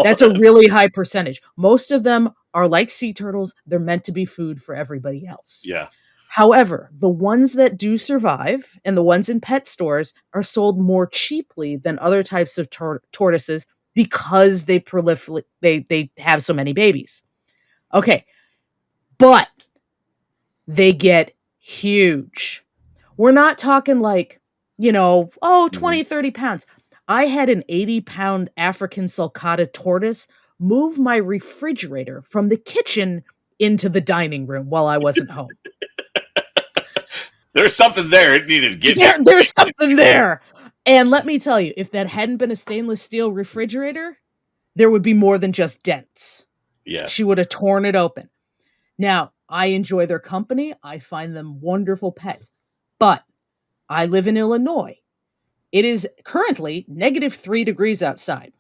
That's a really high percentage. Most of them are like sea turtles. They're meant to be food for everybody else. Yeah. However, the ones that do survive and the ones in pet stores are sold more cheaply than other types of tortoises because they proliferate. They have so many babies. Okay, but they get huge. We're not talking like, 20, 30 pounds. I had an 80-pound African sulcata tortoise move my refrigerator from the kitchen into the dining room while I wasn't home. There's something there. It needed to get there's something there. And let me tell you, if that hadn't been a stainless steel refrigerator, there would be more than just dents. Yeah. She would have torn it open. Now, I enjoy their company. I find them wonderful pets. But I live in Illinois. It is currently -3 degrees outside.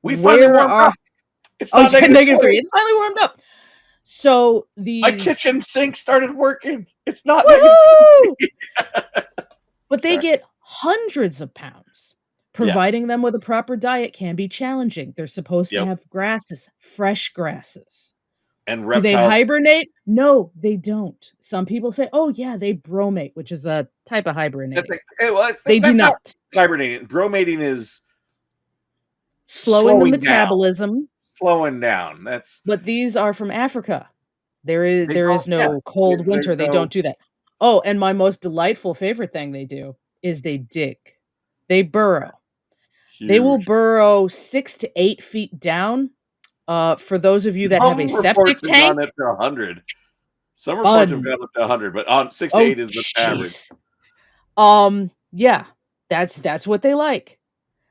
We finally warmed up. It's not -3. It's finally warmed up. So my kitchen sink started working. It's not But they get hundreds of pounds. Providing them with a proper diet can be challenging. They're supposed to have grasses, fresh grasses. And reptiles. Do they hibernate? No, they don't. Some people say, "Oh yeah, they bromate," which is a type of hibernating. They do not. Hibernating. Bromating is slowing the metabolism. Slowing down. But these are from Africa. There is no cold winter. They don't do that. Oh, and my most delightful favorite thing they do is they dig. They burrow. Huge. They will burrow 6 to 8 feet down. For those of you that have a septic tank, up to 100. Some reports have gone up to 100, but on 6 to 8 is the average. Yeah, that's what they like.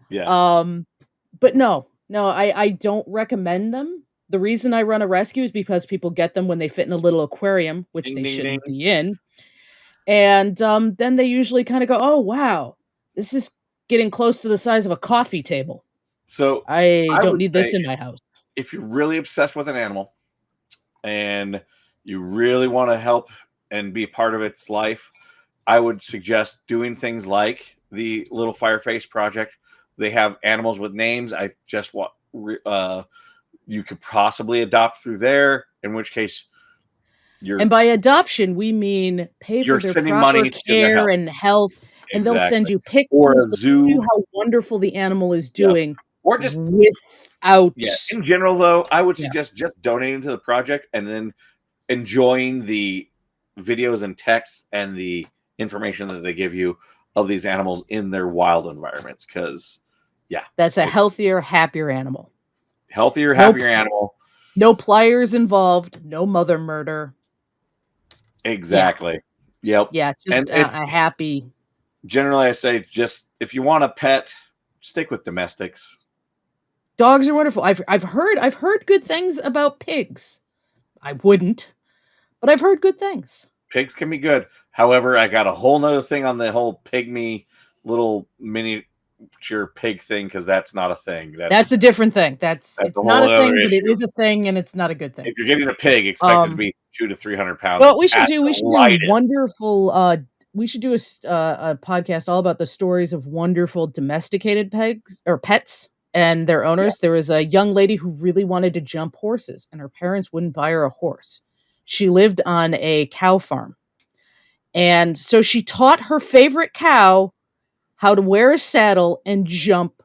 Yeah. But no, I don't recommend them. The reason I run a rescue is because people get them when they fit in a little aquarium, which they shouldn't be in. And then they usually kind of go, "Oh wow, this is getting close to the size of a coffee table." So I don't need this in my house. If you're really obsessed with an animal and you really want to help and be part of its life, I would suggest doing things like the Little Fireface Project. They have animals with names. I just want you could possibly adopt through there, in which case and by adoption we mean pay for their proper care and health, and they'll send you pictures or a zoo, how wonderful the animal is doing. Or just without. In general, though, I would suggest just donating to the project and then enjoying the videos and texts and the information that they give you of these animals in their wild environments. Because, yeah, that's a healthier, happier animal. Healthier, happier animal. No pliers involved. No mother murder. Exactly. Yeah. Yep. Yeah, just a happy. Generally, I say just if you want a pet, stick with domestics. Dogs are wonderful. I've heard good things about pigs. I wouldn't, but I've heard good things. Pigs can be good. However, I got a whole nother thing on the whole pygmy little miniature pig thing, because that's not a thing. That's a different thing. It's not a thing, but it is a thing, and it's not a good thing. If you're getting a pig, expect it to be 200 to 300 pounds. Well, we should do wonderful. We should do a podcast all about the stories of wonderful domesticated pigs or pets and their owners. Yeah. There was a young lady who really wanted to jump horses, and her parents wouldn't buy her a horse. She lived on a cow farm. And so she taught her favorite cow how to wear a saddle and jump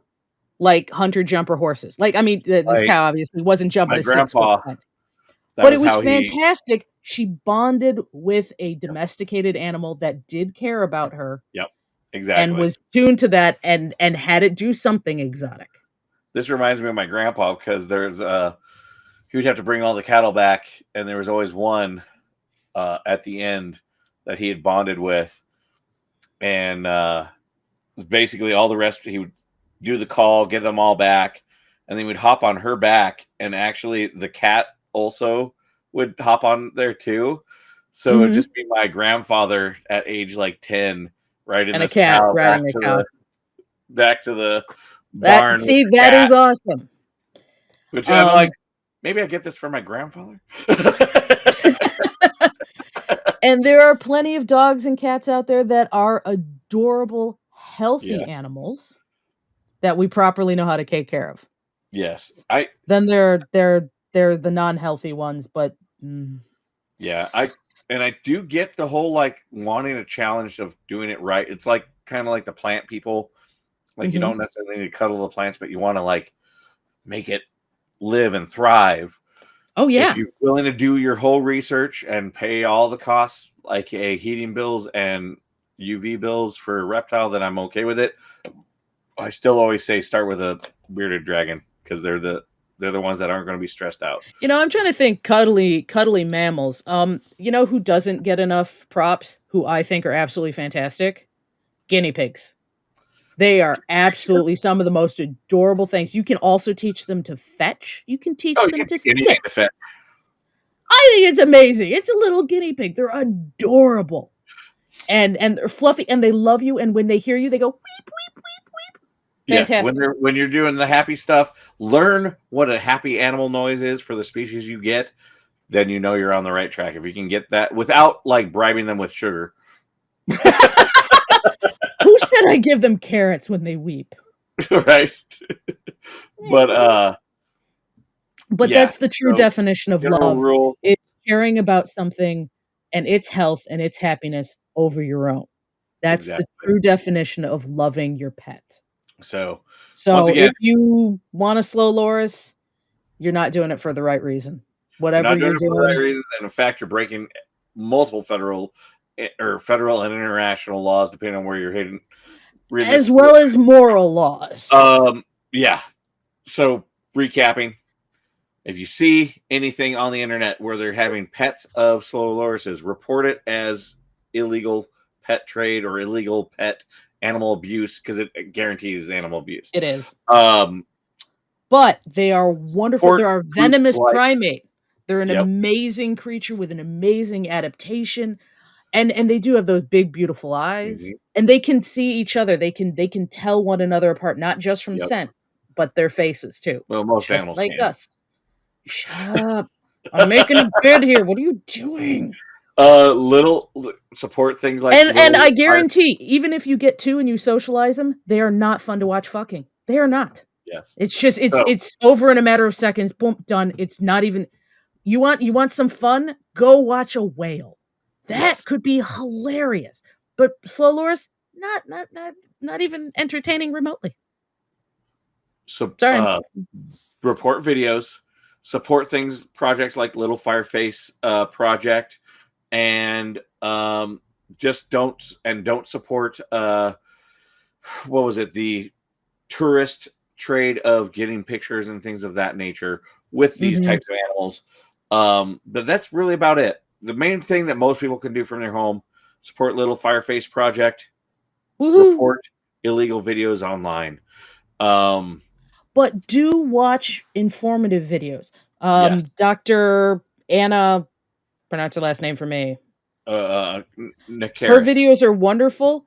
like hunter-jumper horses. Like, I mean, this cow obviously wasn't jumping a 6-foot fence. But it was fantastic. She bonded with a domesticated animal that did care about her. Yep, exactly. And was tuned to that and had it do something exotic. This reminds me of my grandpa, because there's he would have to bring all the cattle back, and there was always one at the end that he had bonded with, and basically all the rest he would do the call, get them all back, and then we'd hop on her back, and actually the cat also would hop on there too. So it'd just be my grandfather at age like 10 riding this cow back to the barn. See, that is awesome. Which I'm like, maybe I get this from my grandfather. And there are plenty of dogs and cats out there that are adorable, healthy animals that we properly know how to take care of. Yes. Then they're the non-healthy ones, but yeah, I do get the whole like wanting a challenge of doing it right. It's like kind of like the plant people. Like you don't necessarily need to cuddle the plants, but you want to like make it live and thrive. Oh yeah. If you're willing to do your whole research and pay all the costs, like heating bills and UV bills for a reptile, then I'm okay with it. I still always say start with a bearded dragon, because they're the ones that aren't going to be stressed out. You know, I'm trying to think cuddly mammals. You know who doesn't get enough props, who I think are absolutely fantastic? Guinea pigs. They are absolutely some of the most adorable things. You can also teach them to fetch. You can teach them to sit. I think it's amazing. It's a little guinea pig. They're adorable. And they're fluffy, and they love you, and when they hear you, they go weep, weep, weep, weep. Fantastic. Yes, when you're doing the happy stuff, learn what a happy animal noise is for the species you get, then you know you're on the right track. If you can get that without like bribing them with sugar. Who said I give them carrots when they weep? Right. But that's the true definition of love. It's caring about something and its health and its happiness over your own. That's the true definition of loving your pet. So once again, if you want a slow loris, you're not doing it for the right reason. Whatever you're doing, for the right reasons, and in fact, you're breaking multiple federal and international laws, depending on where you're heading, as well as moral laws. Yeah. So recapping, if you see anything on the internet where they're having pets of slow lorises, report it as illegal pet trade or illegal pet animal abuse, because it guarantees animal abuse. It is. But they are wonderful. They're a venomous primate. They're an amazing creature with an amazing adaptation. And they do have those big, beautiful eyes. And they can see each other. They can tell one another apart, not just from scent, but their faces too. Well, most just animals like can. us. Shut up. I'm making a bed here. What are you doing? Little support things like and I guarantee, even if you get two and you socialize them, they are not fun to watch fucking. They are not. Yes. It's just it's over in a matter of seconds. Boom, done. It's not even. You want some fun? Go watch a whale. That could be hilarious. But slow loris, not even entertaining remotely. So sorry. Report videos. support projects like Little Fireface Project, and just don't support what was it, the tourist trade of getting pictures and things of that nature with these types of animals. But that's really about it. The main thing that most people can do from their home: support Little Fireface Project, report illegal videos online. But do watch informative videos. Yes. Dr. Anna, pronounce her last name for me. Her videos are wonderful.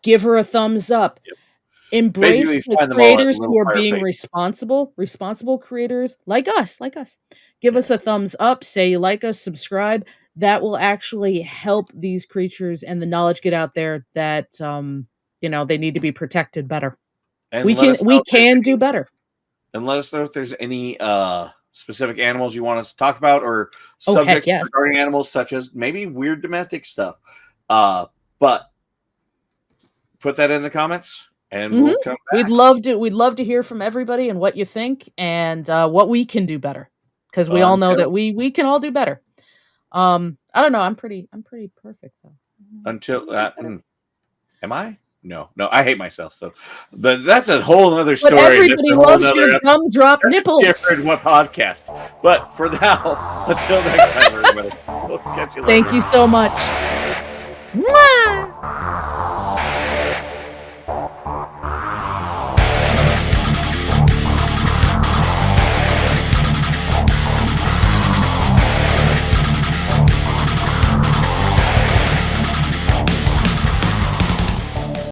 Give her a thumbs up. Yep. Embrace the creators who are being responsible creators like us. Give us a thumbs up, say you like us, subscribe. That will actually help these creatures and the knowledge get out there that they need to be protected better. And we can do better. And let us know if there's any specific animals you want us to talk about, or subjects regarding animals, such as maybe weird domestic stuff. But put that in the comments, and we'll come back. We'd love to hear from everybody and what you think, and what we can do better, because we all know that we can all do better. I don't know. I'm pretty perfect though. Until am I? No, I hate myself. So, but that's a whole other story. But everybody loves your gumdrop nipples. Different podcast. But for now, until next time, everybody. We'll catch you later. Thank you so much. Mwah!